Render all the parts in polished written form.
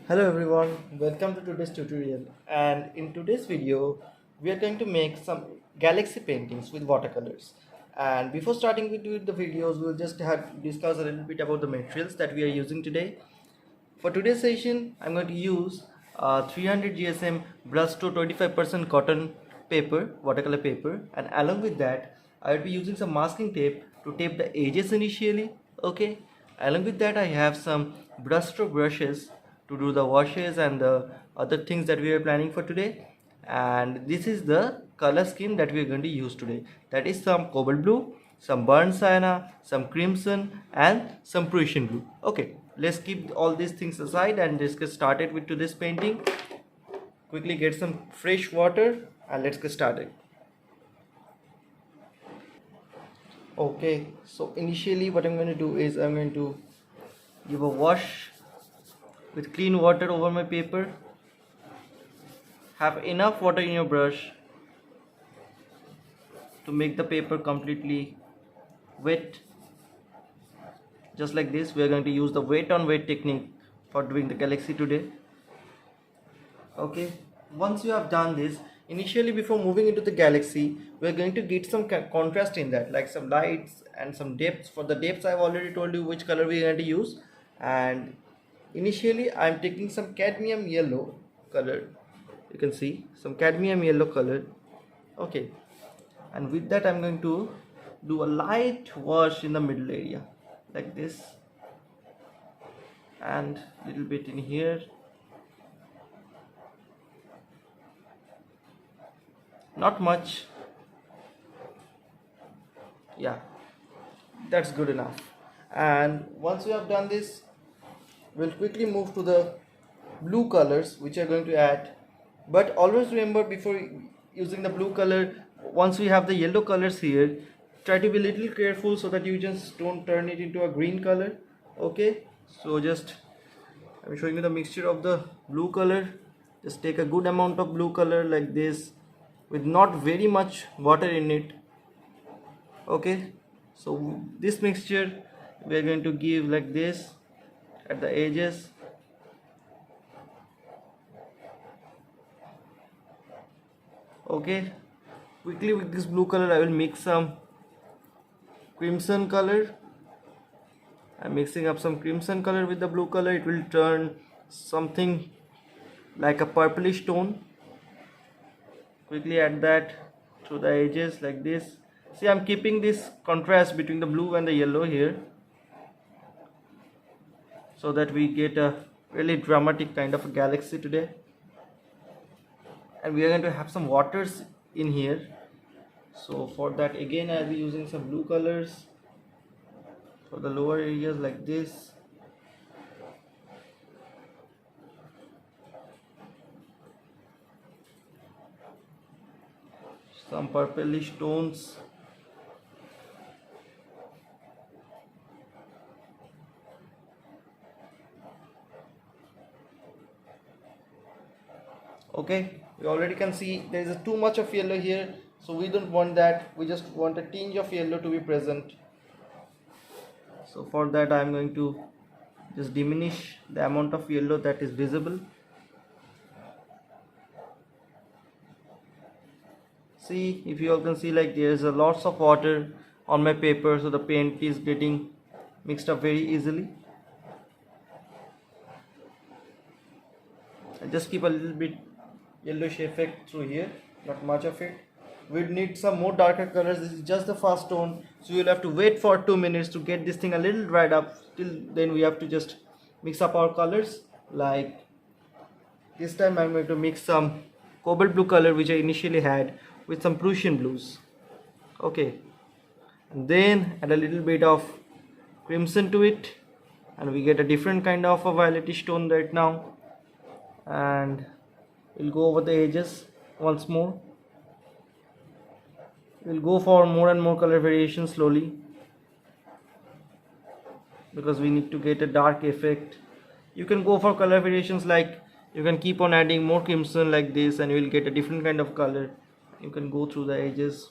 Hello everyone, welcome to today's tutorial, and in today's video we are going to make some galaxy paintings with watercolors. And before starting with the videos, we'll just have discuss a little bit about the materials that we are using today. For today's session I'm going to use 300 GSM brushed to 25% cotton paper, watercolor paper, and along with that I will be using some masking tape to tape the edges initially. Okay, along with that I have some brush stroke brushes to do the washes and the other things that we are planning for today. And this is the color scheme that we are going to use today, that is some cobalt blue, some burnt sienna, some crimson, and some Prussian blue. Okay, let's keep all these things aside and let's get started with today's painting. Quickly get some fresh water and let's get started. Okay, so initially what I'm going to do is I'm going to give a wash with clean water over my paper. Have enough water in your brush to make the paper completely wet. Just like this, we are going to use the wet on wet technique for doing the galaxy today. Okay, once you have done this, initially before moving into the galaxy, we are going to get some contrast in that, like some lights and some depths. For the depths I've already told you which color we are going to use. And initially I'm taking some cadmium yellow color. You can see some cadmium yellow color. Okay, and with that I'm going to do a light wash in the middle area like this, and little bit in here. Not much. Yeah, that's good enough. And once we have done this, we'll quickly move to the blue colors which are going to add. But always remember, before using the blue color, once we have the yellow colors here, try to be a little careful so that you just don't turn it into a green color. Okay, so just I'm showing you the mixture of the blue color. Just take a good amount of blue color like this with not very much water in it. Okay, so this mixture we are going to give like this at the edges. Okay, quickly with this blue color I will mix some crimson color. I'm mixing up some crimson color with the blue color. It will turn something like a purplish tone. Quickly add that to the edges like this. See, I'm keeping this contrast between the blue and the yellow here so that we get a really dramatic kind of a galaxy today. And we are going to have some waters in here, so for that again I'll be using some blue colors for the lower areas like this. Some purplish tones. Okay, we already can see there is too much of yellow here, so we don't want that. We just want a tinge of yellow to be present. So for that I'm going to just diminish the amount of yellow that is visible. See, if you all can see, like there is a lots of water on my paper, so the paint is getting mixed up very easily. I'll just keep a little bit yellowish effect through here, not much of it. We need some more darker colors. This is just the first tone, so you'll have to wait for 2 minutes to get this thing a little dried up. Till then we have to just mix up our colors. Like this time I'm going to mix some cobalt blue color which I initially had with some Prussian blues. Okay, and then add a little bit of crimson to it, and we get a different kind of a violetish tone right now. And we'll go over the edges once more. We'll go for more and more color variation slowly because we need to get a dark effect. You can go for color variations, like you can keep on adding more crimson like this and you will get a different kind of color. You can go through the edges.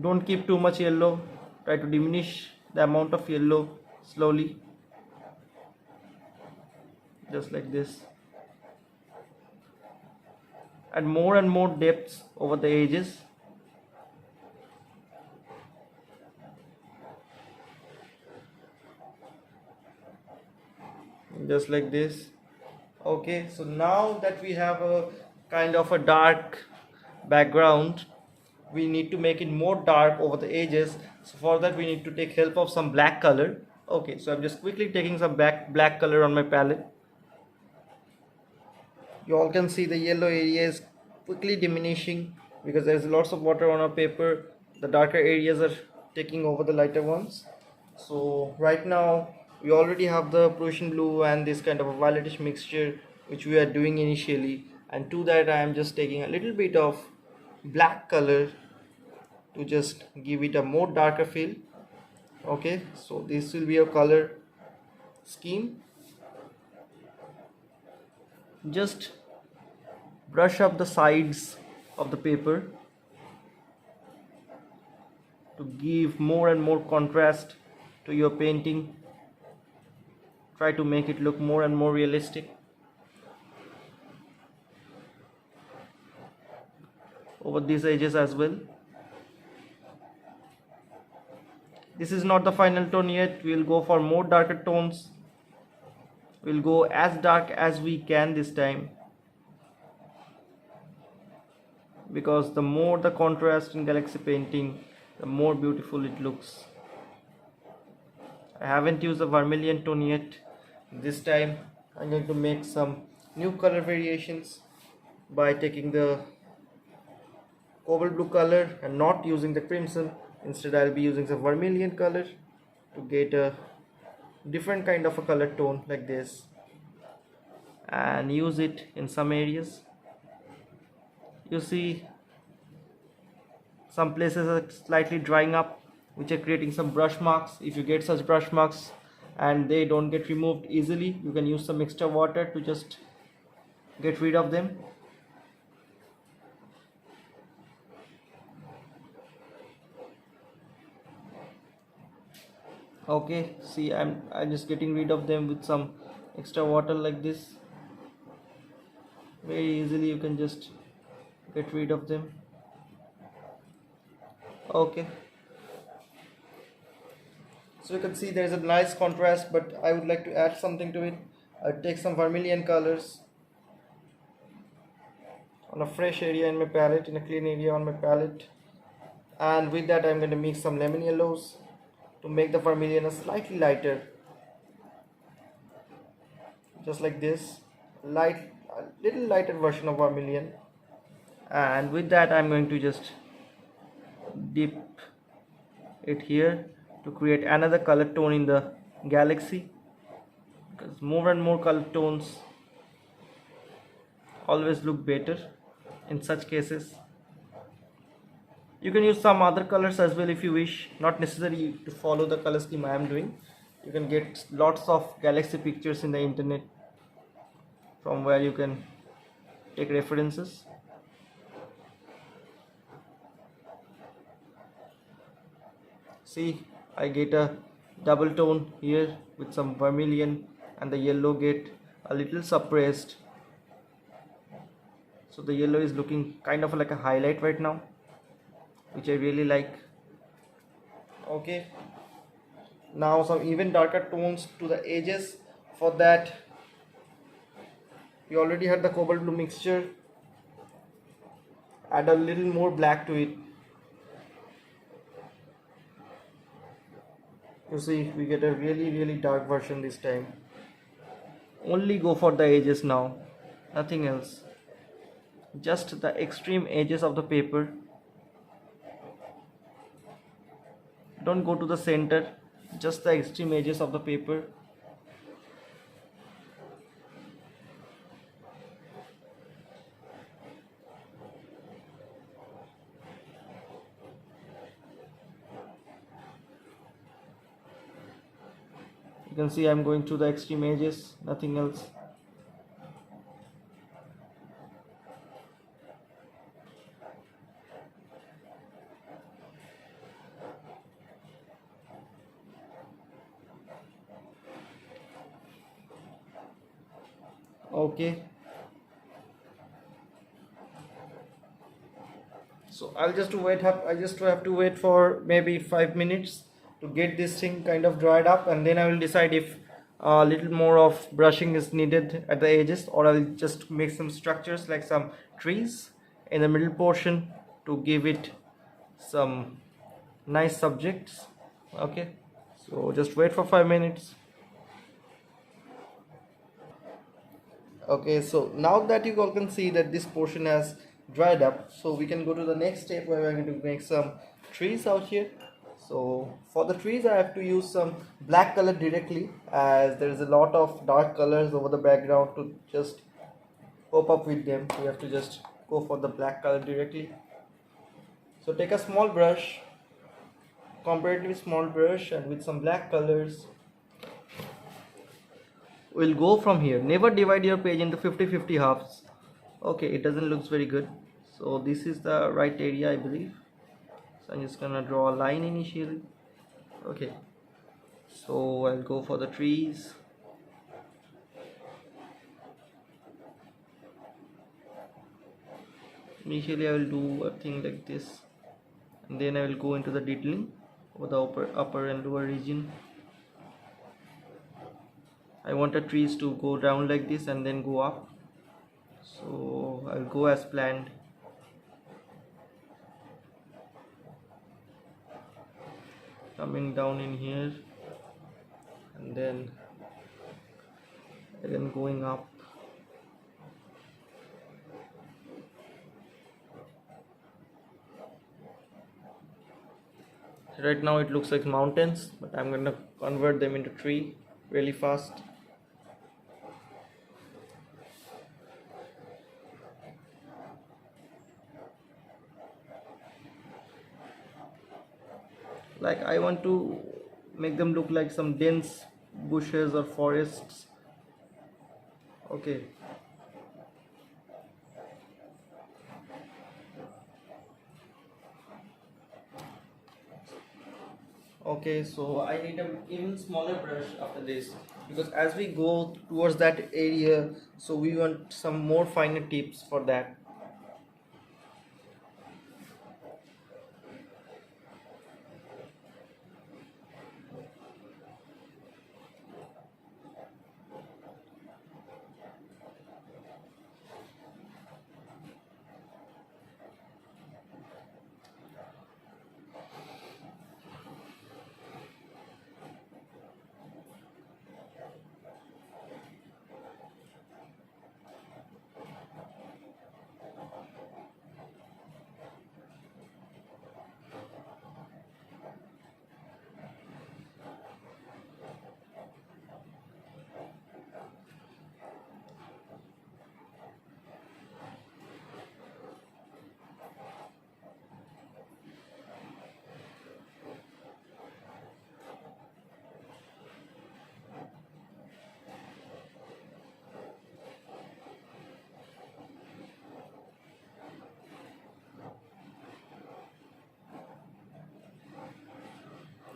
Don't keep too much yellow, try to diminish the amount of yellow slowly, just like this. Add more and more depths over the edges. Just like this. Okay, so now that we have a kind of a dark background, we need to make it more dark over the edges. So for that we need to take help of some black color. Okay, so I'm just quickly taking some black color on my palette. You all can see the yellow area is quickly diminishing because there's lots of water on our paper. The darker areas are taking over the lighter ones. So right now we already have the Prussian blue and this kind of a violetish mixture which we are doing initially, and to that I am just taking a little bit of black color to just give it a more darker feel. Okay, so this will be a color scheme. Just brush up the sides of the paper to give more and more contrast to your painting. Try to make it look more and more realistic. Over these edges as well. This is not the final tone yet. We'll go for more darker tones. We'll go as dark as we can this time, because the more the contrast in galaxy painting, the more beautiful it looks. I haven't used the vermilion tone yet. This time I'm going to make some new color variations by taking the cobalt blue color and not using the crimson. Instead I'll be using the vermilion color to get a different kind of a color tone like this, and use it in some areas. You see some places are slightly drying up, which are creating some brush marks. If you get such brush marks and they don't get removed easily, you can use some extra water to just get rid of them. Okay, see, I'm just getting rid of them with some extra water like this. Very easily you can just get rid of them. Okay, so you can see there is a nice contrast, but I would like to add something to it. I'll take some vermilion colors on a fresh area in my palette, in a clean area on my palette, and with that I'm going to mix some lemon yellows to make the vermilion a slightly lighter, just like this, a little lighter version of vermilion. And with that I'm going to just dip it here to create another color tone in the galaxy, because more and more color tones always look better in such cases. You can use some other colors as well if you wish, not necessary to follow the color scheme I am doing. You can get lots of galaxy pictures in the internet from where you can take references. See, I get a double tone here with some vermilion, and the yellow get a little suppressed. So the yellow is looking kind of like a highlight right now, which I really like. Okay, now some even darker tones to the edges. For that we already had the cobalt blue mixture. Add a little more black to it. You see, we get a really dark version this time. Only go for the edges now, nothing else. Just the extreme edges of the paper. Don't go to the center, just the extreme edges of the paper. You can see I'm going to the extreme edges, nothing else. Okay, so I just have to wait for maybe 5 minutes to get this thing kind of dried up, and then I will decide if a little more of brushing is needed at the edges, or I'll just make some structures like some trees in the middle portion to give it some nice subjects. Okay, so just wait for 5 minutes. Okay, so now that you all can see that this portion has dried up, so we can go to the next step where we're going to make some trees out here. So for the trees I have to use some black color directly, as there is a lot of dark colors over the background to just pop up with them. We have to just go for the black color directly. So take a small brush, comparatively small brush, and with some black colors we'll go from here. Never divide your page into 50-50 halves. Okay, it doesn't look very good, so this is the right area I believe. So I'm just gonna draw a line initially. Okay, so I'll go for the trees. Initially I will do a thing like this, and then I will go into the detailing over the upper and lower region. I want the trees to go down like this and then go up, so I'll go as planned. Coming down in here, and then again going up. Right now it looks like mountains, but I'm gonna convert them into tree really fast. Like I want to make them look like some dense bushes or forests. Okay, okay, so I need an even smaller brush after this, because as we go towards that area, so we want some more finer tips for that.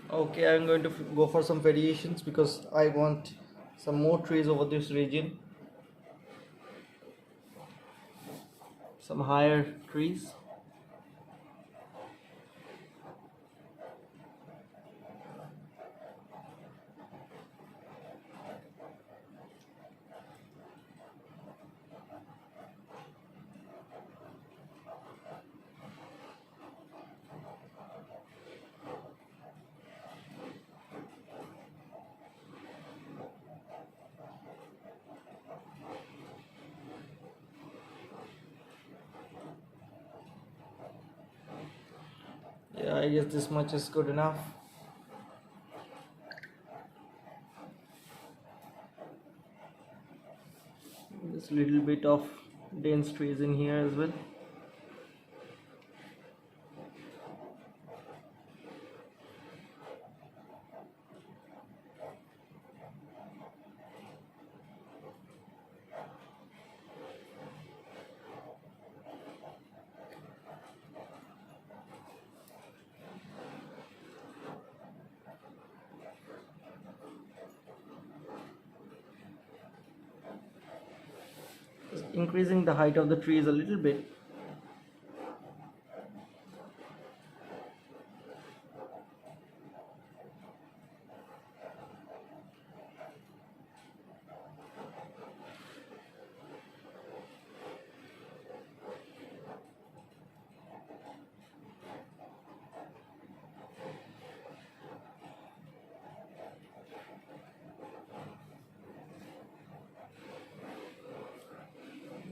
Okay, I'm going to go for some variations because I want some more trees over this region, some higher trees. Yeah, I guess this much is good enough. Just little bit of dense trees in here as well. increasing the height of the trees a little bit.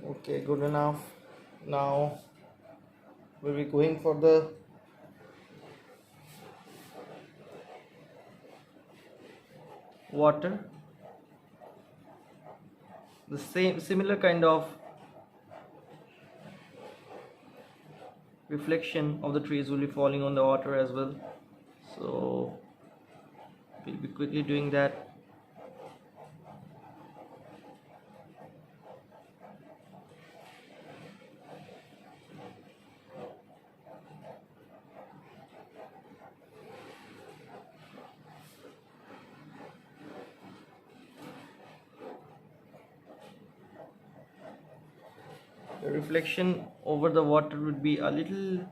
Okay, good enough. Now we'll be going for the water. The similar kind of reflection of the trees will be falling on the water as well, so we'll be quickly doing that. The reflection over the water would be a little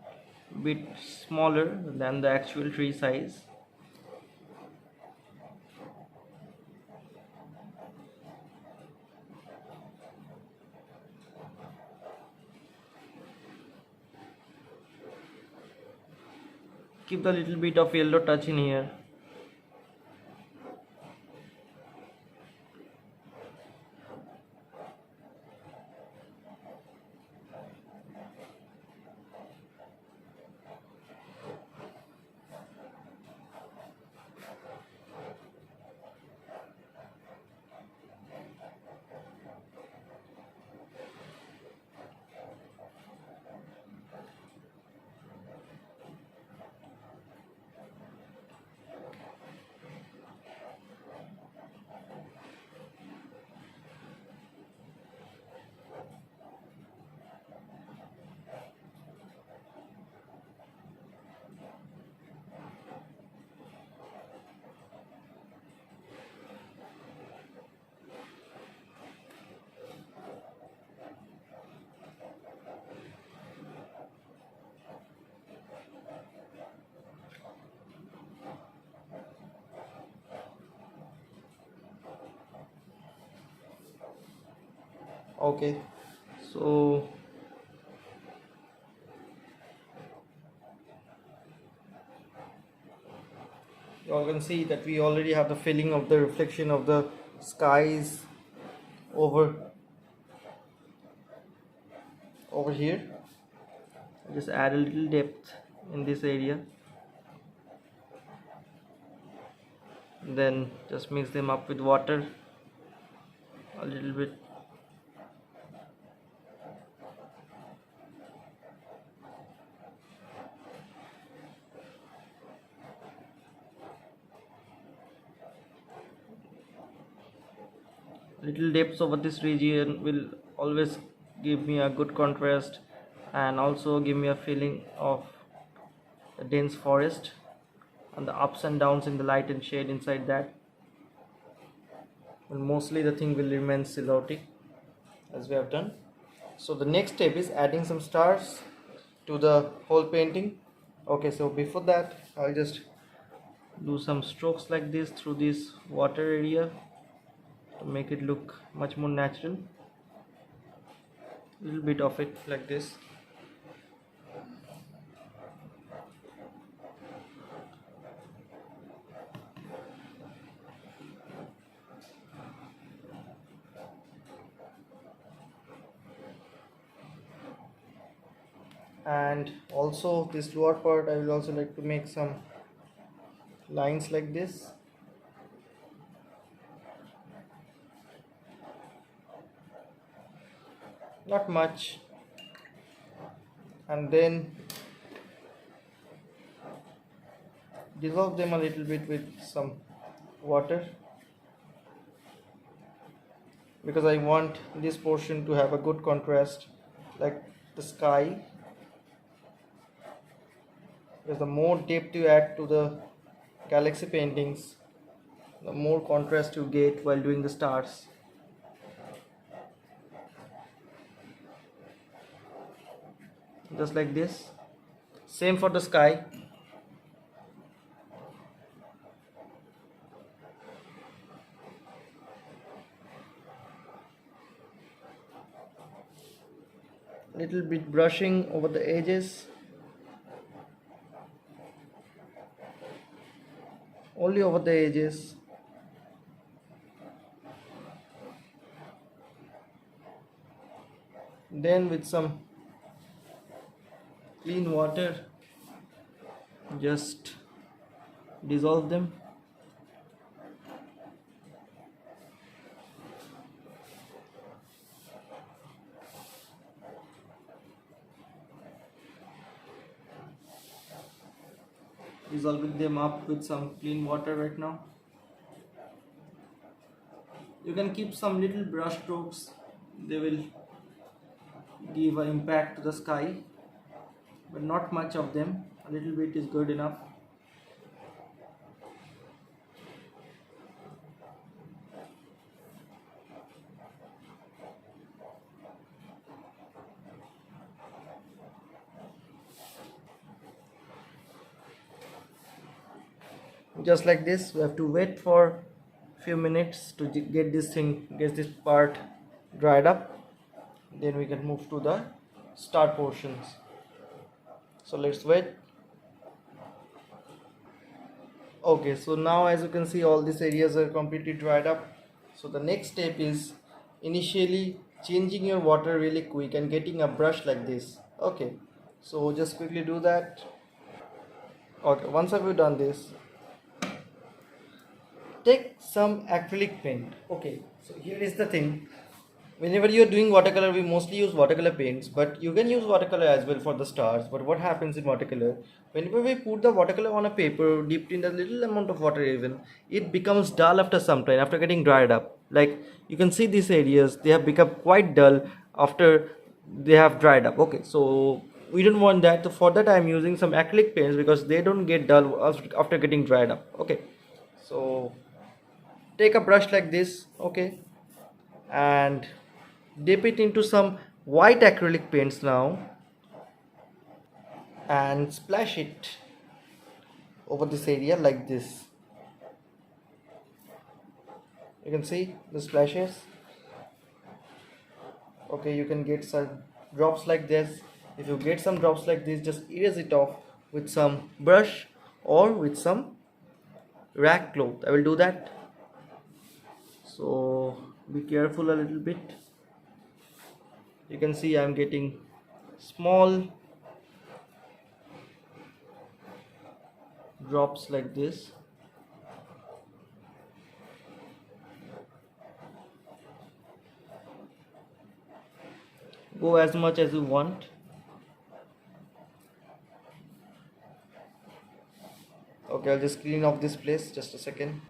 bit smaller than the actual tree size. Keep the little bit of yellow touch in here. Okay, so you all can see that we already have the filling of the reflection of the skies over here. Just add a little depth in this area, then just mix them up with water a little bit. Little depths over this region will always give me a good contrast and also give me a feeling of a dense forest and the ups and downs in the light and shade inside that. And mostly the thing will remain silhouetted as we have done. So the next step is adding some stars to the whole painting. Okay, so before that I'll just do some strokes like this through this water area to make it look much more natural. A little bit of it like this. And also this lower part I will also like to make some lines like this. Not much, and then dissolve them a little bit with some water because I want this portion to have a good contrast like the sky, because the more depth you add to the galaxy paintings, the more contrast you get while doing the stars. just like this. Same for the sky. Little bit brushing over the edges, only over the edges. Then with some clean water, just dissolve them. Dissolving them up with some clean water right now. You can keep some little brush strokes, they will give an impact to the sky, but not much of them. A little bit is good enough. Just like this, we have to wait for few minutes to get this part dried up. Then we can move to the start portions. So let's wait. Okay, so now as you can see, all these areas are completely dried up. So the next step is initially changing your water really quick and getting a brush like this. Okay, so just quickly do that. Okay, once I've done this, take some acrylic paint. Okay, so here is the thing. Whenever you are doing watercolor, we mostly use watercolor paints, but you can use watercolor as well for the stars. But what happens in watercolor, whenever we put the watercolor on a paper dipped in a little amount of water, even it becomes dull after some time, after getting dried up. Like you can see these areas, they have become quite dull after they have dried up. Okay, so we don't want that. So for that I am using some acrylic paints because they don't get dull after getting dried up. Okay, so take a brush like this, okay, and dip it into some white acrylic paints now and splash it over this area like this. You can see the splashes. Okay, you can get some drops like this. If you get some drops like this, just erase it off with some brush or with some rag cloth. I will do that, so be careful a little bit. You can see I am getting small drops like this. Go as much as you want. Okay, I'll just clean off this place, just a second.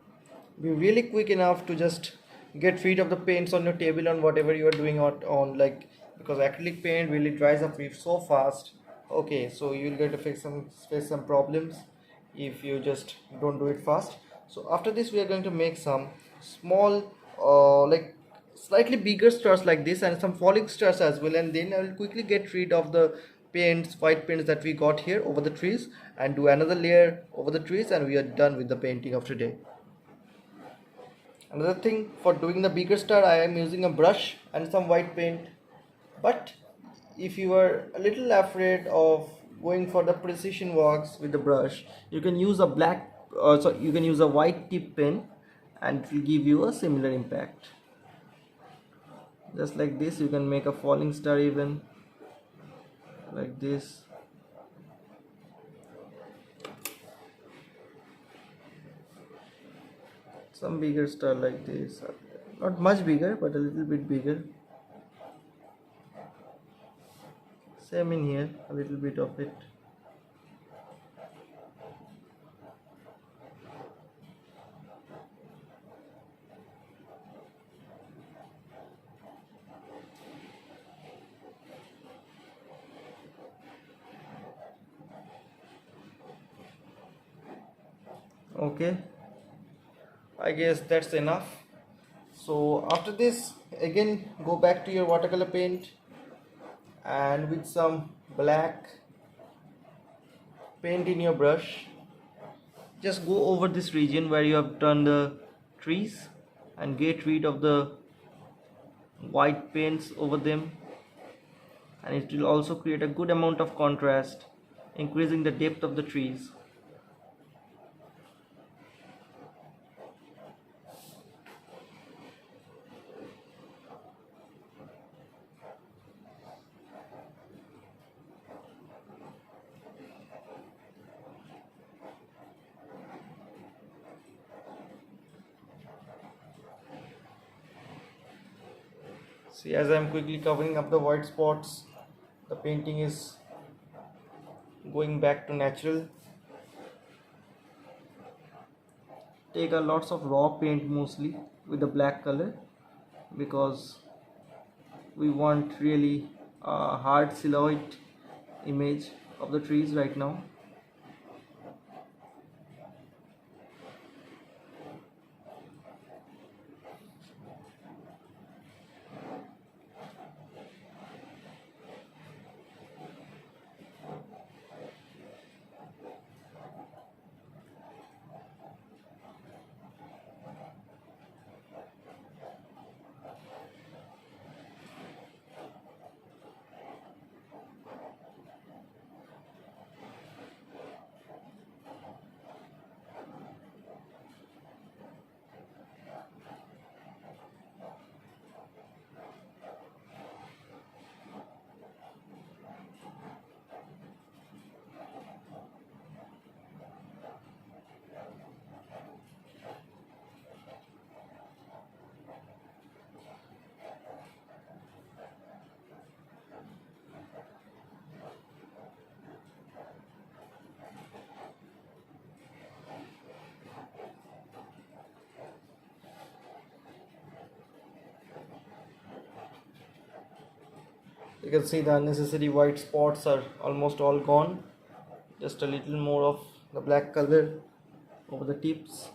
Be really quick enough to just get rid of the paints on your table and whatever you are doing on like, because acrylic paint really dries up so fast. Okay, so you'll get to face some problems if you just don't do it fast. So after this we are going to make some small like slightly bigger stars like this and some falling stars as well, and then I will quickly get rid of the paints, white paints that we got here over the trees, and do another layer over the trees, and we are done with the painting of today. Another thing, for doing the bigger star I am using a brush and some white paint, but if you are a little afraid of going for the precision walks with the brush, you can use a you can use a white tip pen and it will give you a similar impact. Just like this, you can make a falling star even like this. Some bigger star like this, not much bigger but a little bit bigger. Same in here, a little bit of it. Okay, I guess that's enough. So after this, again go back to your watercolor paint and with some black paint in your brush, just go over this region where you have done the trees and get rid of the white paints over them, and it will also create a good amount of contrast, increasing the depth of the trees. See, as I am quickly covering up the white spots, the painting is going back to natural. Take a lots of raw paint mostly with the black color, because we want really a hard silhouette image of the trees right now. You can see the unnecessary white spots are almost all gone. Just a little more of the black color over the tips.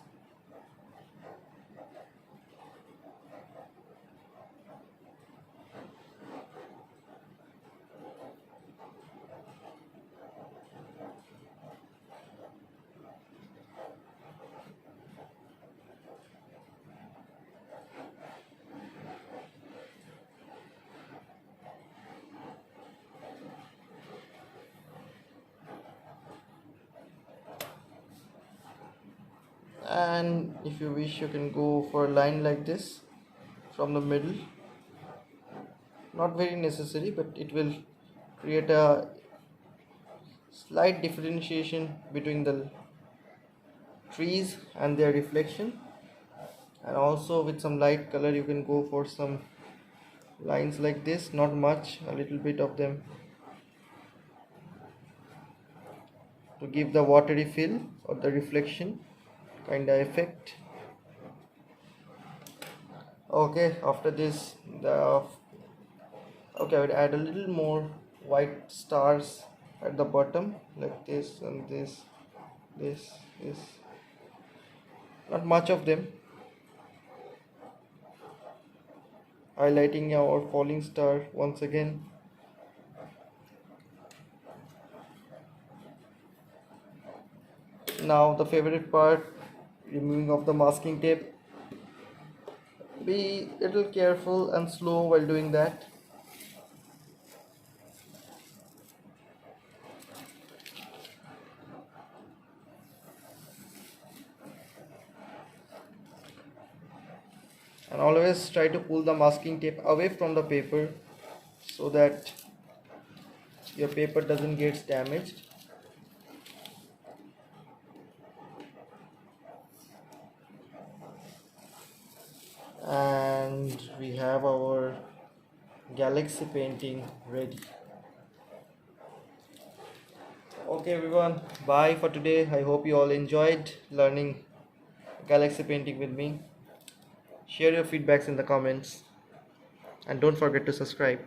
And if you wish, you can go for a line like this from the middle. Not very necessary, but it will create a slight differentiation between the trees and their reflection. And also with some light color you can go for some lines like this, not much, a little bit of them, to give the watery feel or the reflection kind of effect. Okay, after this I would add a little more white stars at the bottom, like this and this, not much of them, highlighting our falling star once again. Now the favorite part, removing of the masking tape. Be a little careful and slow while doing that. And always try to pull the masking tape away from the paper so that your paper doesn't get damaged. And we have our galaxy painting ready. Okay everyone, bye for today. I hope you all enjoyed learning galaxy painting with me. Share your feedbacks in the comments and don't forget to subscribe.